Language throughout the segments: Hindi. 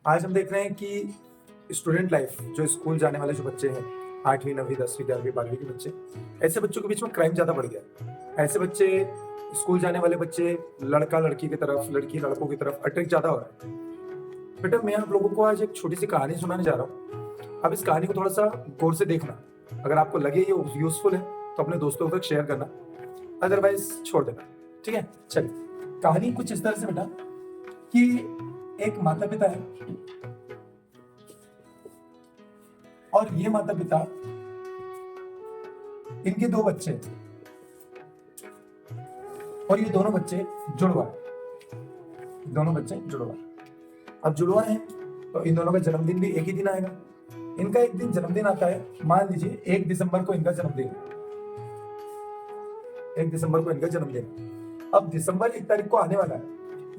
आज हम देख रहे हैं कि स्टूडेंट लाइफ जो स्कूल जाने वाले जो बच्चे हैं 8वीं 9वीं 10वीं 11वीं 12वीं के बच्चे, ऐसे बच्चों के बीच में क्राइम ज़्यादा बढ़ गया है। ऐसे बच्चे, स्कूल जाने वाले बच्चे, लड़का लड़की की तरफ, लड़की लड़कों की तरफ अट्रैक्ट ज़्यादा हो रहा है। बेटा, मैं आप लोगों को आज एक छोटी सी कहानी सुनाने जा रहा हूँ। आप इस कहानी को थोड़ा सा गौर से देखना। अगर आपको लगे ये यूजफुल है तो अपने दोस्तों तक शेयर करना, अदरवाइज छोड़ देना। ठीक है, चलिए। कहानी कुछ इस तरह से बेटा कि एक माता पिता है और ये माता पिता, इनके दो बच्चे हैं और ये दोनों बच्चे जुड़वा हैं। दोनों बच्चे जुड़वा। अब जुड़वा हैं तो इन दोनों का जन्मदिन भी एक ही दिन आएगा। इनका एक दिन जन्मदिन आता है, मान लीजिए 1 दिसंबर को इनका जन्मदिन है। 1 दिसंबर को इनका जन्मदिन है। अब दिसंबर 1 तारीख को आने वाला है,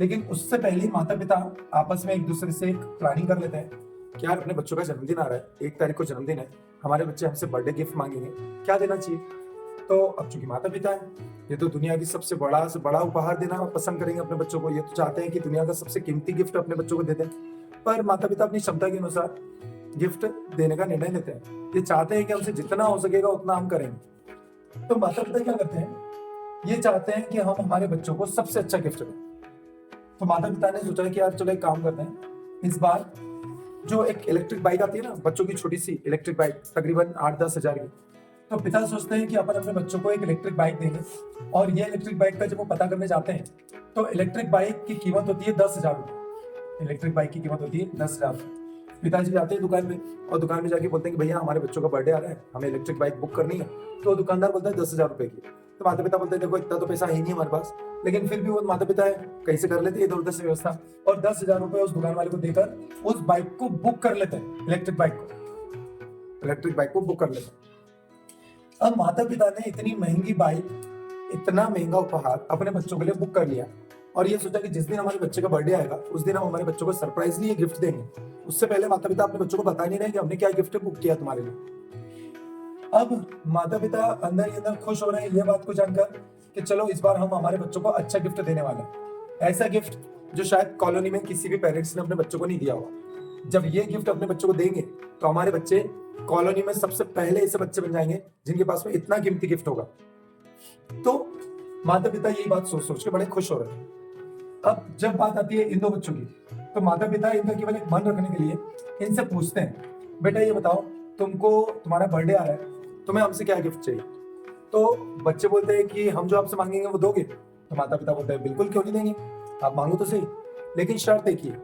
लेकिन उससे पहले माता पिता आपस में एक दूसरे से एक प्लानिंग कर लेते हैं कि यार अपने बच्चों का जन्मदिन आ रहा है, 1 तारीख को जन्मदिन है, हमारे बच्चे हमसे बर्थडे गिफ्ट मांगेंगे, क्या देना चाहिए। तो अब चूंकि माता पिता है, ये तो दुनिया की सबसे बड़ा से बड़ा उपहार देना पसंद करेंगे अपने बच्चों को। ये तो चाहते हैं कि दुनिया का सबसे कीमती गिफ्ट अपने बच्चों को दे दें। पर माता पिता अपनी क्षमता के अनुसार गिफ्ट देने का निर्णय लेते हैं। ये चाहते हैं कि हमसे जितना हो सकेगा उतना हम करेंगे। तो माता पिता क्या करते हैं, ये चाहते हैं कि हम हमारे बच्चों को सबसे अच्छा गिफ्ट दें। तो माता पिता ने सोचा कि यार चलो एक काम करते हैं, इस बार जो एक इलेक्ट्रिक बाइक आती है ना, बच्चों की छोटी सी इलेक्ट्रिक बाइक, तकरीबन 8-10 हजार की। तो पिता सोचते हैं कि अपन अपने बच्चों को एक इलेक्ट्रिक बाइक देंगे। और ये इलेक्ट्रिक बाइक का जब वो पता करने जाते हैं तो इलेक्ट्रिक बाइक की कीमत होती है 10,000 रुपये। इलेक्ट्रिक बाइक की कीमत होती है 10,000 रुपये। पिताजी जाते हैं दुकान में और दुकान में जाके बोलते हैं कि भैया हमारे बच्चों का बर्थडे आ रहा है, हमें इलेक्ट्रिक बाइक बुक करनी है। तो दुकानदार बोलता है 10,000 रुपये की। तो माता पिता बोलते हैं देखो इतना तो पैसा है नहीं हमारे पास, लेकिन फिर भी वो माता पिता है, कहीं से कर लेते हैं इधर उधर से व्यवस्था और 10,000 रुपये उस दुकान वाले को देकर उस बाइक को बुक कर लेते हैं। इलेक्ट्रिक बाइक को बुक कर लेते हैं। अब माता पिता ने इतनी महंगी बाइक, इतना महंगा उपहार अपने बच्चों के लिए बुक कर लिया और ये सोचा कि जिस दिन हमारे बच्चे का बर्थडे आएगा उस दिन हम हमारे बच्चों को सरप्राइजली गिफ्ट देंगे। उससे पहले माता पिता अपने बच्चों को बता नहीं रहे कि हमने क्या गिफ्ट बुक किया तुम्हारे लिए। अब माता पिता अंदर ही अंदर खुश हो रहे हैं ये बात को जानकर कि चलो इस बार हम हमारे बच्चों को अच्छा गिफ्ट देने वाले हैं। ऐसा गिफ्ट जो शायद कॉलोनी में किसी भी पेरेंट्स ने अपने बच्चों को नहीं दिया होगा। जब ये गिफ्ट अपने बच्चों को देंगे तो हमारे बच्चे कॉलोनी में सबसे पहले ऐसे बच्चे बन जाएंगे जिनके पास में इतना कीमती गिफ्ट होगा। तो माता पिता यही बात सोच सोच के बड़े खुश हो रहे हैं। अब जब बात आती है इन दो बच्चों की, तो माता पिता इनका केवल एक मन रखने के लिए इनसे पूछते हैं, बेटा ये बताओ तुमको, तुम्हारा बर्थडे आ रहा है, तुम्हें हमसे क्या गिफ्ट चाहिए। तो बच्चे बोलते हैं कि हम जो आपसे मांगेंगे वो दोगे। तो माता पिता बोलते हैं बिल्कुल, क्यों नहीं देंगे, आप मांगो तो सही, लेकिन शर्त एक ही है,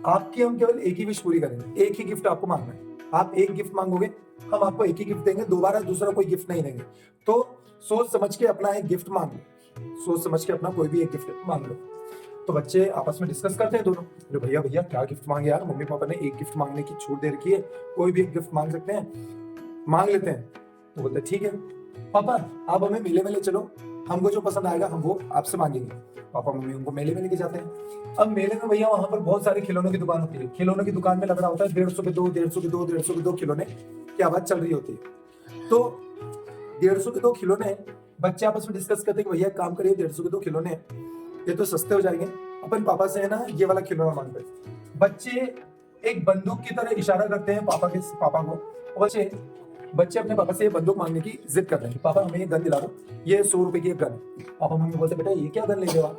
आपकी हम केवल एक ही विश पूरी करेंगे, एक ही गिफ्ट आपको मांगना है। आप एक गिफ्ट मांगोगे, हम आपको एक ही गिफ्ट देंगे, दोबारा दूसरा कोई गिफ्ट नहीं देंगे। तो सोच समझ के अपना एक गिफ्ट मांग लो, सोच समझ के अपना कोई भी एक गिफ्ट मांग लो। तो बच्चे आपस में डिस्कस करते हैं दोनों, अरे भैया भैया क्या गिफ्ट मांगे यार, मम्मी पापा ने एक गिफ्ट मांगने की छूट दे रखी है, कोई भी एक गिफ्ट मांग सकते हैं, मांग लेते हैं। तो बोलते ठीक है पापा, आप हमें मेले में ले चलो, हमको जो पसंद आएगा हम वो आपसे मांगेंगे। पापा मम्मी उनको मेले में लेके जाते हैं। अब मेले में भैया वहां पर बहुत सारे खिलौनों की दुकान होती है। खिलौनों की दुकान में लग रहा होता है 150 के 2, 150 के 2, 150 के 2 खिलौने की आवाज चल रही होती है। तो 150 के 2 खिलौने, बच्चे आपस में डिस्कस करते हैं कि भैया काम करिए, 150 के 2 खिलौने ये तो सस्ते हो जाएंगे, अपन पापा से है ना ये वाला खिलौना मांगते हैं। बच्चे एक बंदूक की तरह इशारा करते हैं पापा को। बच्चे अपने पापा से ये बंदूक मांगने की जिद करते हैं कि पापा हमें ये गन दिला दो, ये 100 रुपए की एक गन। पापा मम्मी बोलते बेटा ये क्या गन ले रहे हो आप।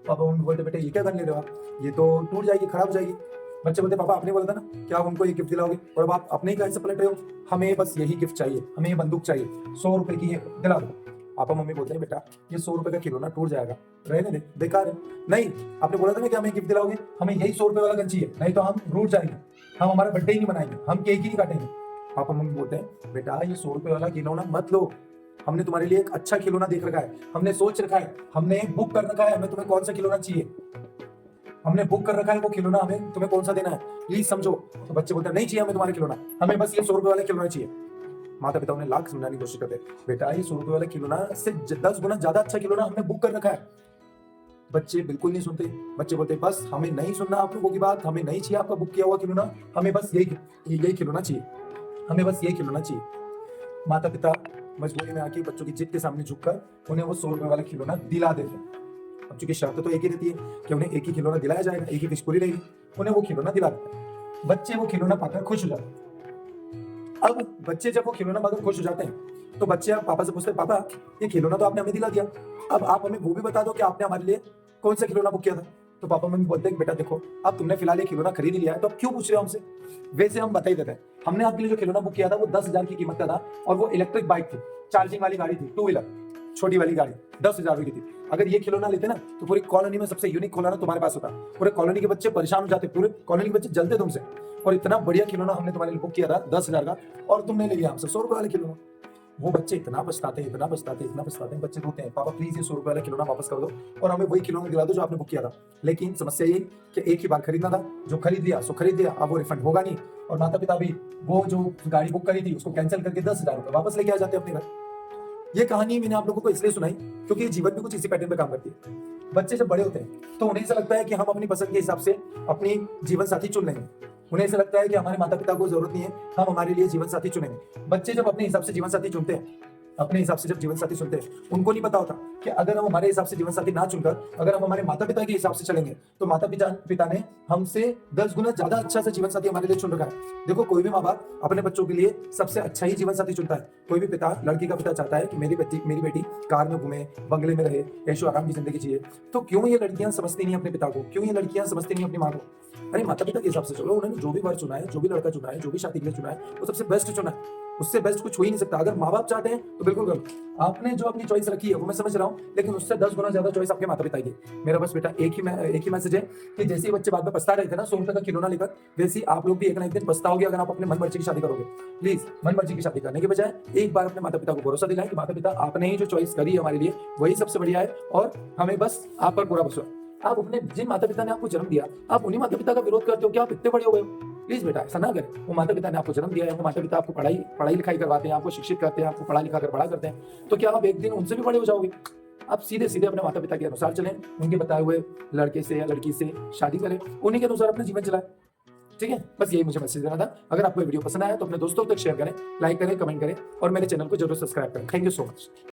पापा मम्मी बोलते बेटा ये क्या गन ले रहे हो आप, ये तो टूट जाएगी, खराब हो जाएगी। बच्चे बोलते पापा आपने बोला था ना कि आप हमको ये गिफ्ट दिलाओगे, और अब आप अपने ही घर से पलट रहे हो, हमें बस यही गिफ्ट चाहिए, हमें ये बंदूक चाहिए, 100 रुपए की ये दिला दो। पापा मम्मी बोलते हैं बेटा ये 100 रुपए का खिलौना टूट जाएगा, रहने दे, बेकार है। नहीं, आपने बोला था ना कि हमें गिफ्ट दिलाओगे, हमें यही 100 रुपए वाला गन चाहिए, नहीं तो हम रूठ जाएंगे, हम हमारा बर्थडे ही नहीं मनाएंगे, हम केक ही नहीं काटेंगे। पापा मम्मी बोलते हैं बेटा ये 100 रुपए वाला खिलौना मत लो, हमने तुम्हारे लिए एक अच्छा खिलौना देख रखा है, हमने सोच रखा है, हमने बुक कर रखा है, हमें तुम्हें कौन सा खिलौना चाहिए, हमने बुक कर रखा है वो खिलौना, हमें तुम्हें कौन सा देना है, प्लीज समझो। तो बच्चे बोलते हैं नहीं चाहिए हमें तुम्हारा खिलौना, हमें बस ये 100 रुपए वाला खिलौना चाहिए। माता पिता उन्हें लाख समझाने की कोशिश करते हैं, बेटा ये 100 रुपए वाला खिलौना से 10 गुना ज्यादा अच्छा खिलौना हमने बुक कर रखा है। बच्चे बिल्कुल नहीं सुनते। बच्चे बोलते बस हमें नहीं सुनना आप लोगों की बात, हमें नहीं चाहिए आपका बुक किया हुआ खिलौना, हमें बस यही खिलौना चाहिए, हमें बस यही खिलौना चाहिए। माता पिता मजबूरी में आके बच्चों की जिद के सामने झुककर उन्हें वो 100 रुपए वाला खिलौना दिला देते हैं। अब चूंकि शर्त तो एक ही रहती है कि उन्हें एक ही खिलौना दिलाया जाएगा, एक ही फिश पूरी रहेगी, उन्हें वो खिलौना दिला देते हैं। बच्चे वो खिलौना पाकर खुश हो जाते हैं। अब बच्चे जब वो खिलौना पाकर खुश हो जाते हैं तो बच्चे अब पापा से पूछते हैं, पापा ये खिलौना तो आपने हमें दिला दिया, अब आप हमें वो भी बता दो कि आपने हमारे लिए कौन सा खिलौना बुक किया था। तो पापा मम्मी बोलते हैं, बेटा देखो अब तुमने फिलहाल ये खिलौना खरीद लिया है तो अब क्यों पूछ रहे हो हमसे। वैसे हम बता ही देते हैं, हमने आपके लिए जो खिलौना बुक किया था वो 10,000 की कीमत का था और वो इलेक्ट्रिक बाइक थी, चार्जिंग वाली गाड़ी थी, 2 व्हीलर छोटी वाली गाड़ी 10,000 रुपए की थी। अगर ये खिलौना लेते ना तो पूरी कॉलोनी में सबसे यूनिक खिलौना तुम्हारे पास होता, पूरे कॉलोनी के बच्चे परेशान हो जाते, पूरे कॉलोनी के बच्चे जलते तुमसे। और इतना बढ़िया खिलौना हमने तुम्हारे लिए बुक किया था 10,000 का और तुमने ले लिया हमसे 100 रुपए वाला खिलौना। वो बच्चे इतना पछताते हैं, इतना पछताते हैं, इतना पछताते हैं, बच्चे रोते हैं, पापा प्लीज ये 100 रुपए वाला खिलौना वापस कर दो और हमें वही खिलौना दिला दो जो आपने बुक किया था। लेकिन समस्या ये कि एक ही बार खरीदना था, जो खरीद लिया सो खरीद लिया, अब वो रिफंड होगा नहीं और माता पिता भी वो जो गाड़ी बुक करी थी उसको कैंसिल करके 10,000 रुपए वापस लेके आ जाते हैं अपने घर। ये कहानी मैंने आप लोगों को इसलिए सुनाई क्योंकि ये जीवन भी कुछ इसी पैटर्न पे काम करती है। बच्चे जब बड़े होते हैं तो उन्हें ऐसा लगता है कि हम अपनी पसंद के हिसाब से अपनी जीवन साथी चुन लेंगे। उन्हें ऐसा लगता है कि हमारे माता पिता को जरूरत नहीं है, हम हमारे लिए जीवन साथी चुनेंगे। बच्चे जब अपने हिसाब से जीवन साथी चुनते हैं, अपने हिसाब से जब जीवन साथी चुनते हैं, उनको नहीं पता होता कि अगर हम हमारे हिसाब से जीवन साथी ना चुनकर अगर हम हमारे माता पिता के हिसाब से चलेंगे तो माता पिता ने हमसे 10 गुना ज्यादा अच्छा से जीवन साथी हमारे लिए चुन रखा है। देखो कोई भी माँ बाप अपने बच्चों के लिए सबसे अच्छा ही जीवन साथी चुनता है। कोई भी पिता, लड़की का पिता चाहता है कि मेरी बेटी कार में घूमे, बंगले में रहे, ऐशो आराम की जिंदगी जिए। तो क्यों ये लड़कियां समझती नहीं अपने पिता को, क्यों ये लड़कियां समझती नहीं अपनी माँ को। अरे माता पिता के हिसाब से चलो, उन्होंने जो भी वर चुना है, जो भी लड़का चुना है, जो भी शादी के लिए चुना है वो सबसे बेस्ट चुना है, उससे बेस्ट कुछ हो ही नहीं सकता। अगर माँ बाप चाहते हैं तो बिल्कुल करो, आपने जो अपनी चॉइस रखी है वो मैं समझ रहा हूँ, लेकिन उससे 10 गुना ज्यादा चॉइस आपके माता पिता की। मेरा बस बेटा एक ही मैसेज है कि जैसे ही बच्चे बाद में पछता रहे थे ना 100 रुपए का खिलौना लेकर, वैसे ही आप लोग भी एक ना एक दिन पछताओगे अगर आप अपने मन मर्जी की शादी करोगे। प्लीज मन मर्जी की शादी करने के बजाय एक बार अपने माता पिता को भरोसा दिलाएं कि माता पिता आपने ही जो चॉइस करी है हमारे लिए वही सबसे बढ़िया है और हमें बस आप पर पूरा भरोसा है। आप अपने जिन माता पिता ने आपको जन्म दिया, आप उन्हीं माता पिता का विरोध करते हो कि आप इतने बड़े हो गए हो। प्लीज बेटा ऐसा ना करें। वो माता पिता ने आपको जन्म दिया है, वो माता पिता आपको पढ़ाई लिखाई करवाते हैं, आपको शिक्षित करते हैं, आपको पढ़ा लिखा कर बड़ा करते हैं, तो क्या आप एक दिन उनसे भी बड़े हो जाओगे। आप सीधे सीधे अपने माता पिता के अनुसार चलें, उनके बताए हुए लड़के से या लड़की से शादी करें, उन्हीं के अनुसार अपना जीवन चलाएं। ठीक है, बस यही मुझे मैसेज देना था। अगर आपको ये वीडियो पसंद आया तो अपने दोस्तों तक शेयर करें, लाइक करें, कमेंट करें और मेरे चैनल को जरूर सब्सक्राइब करें। Thank you so much.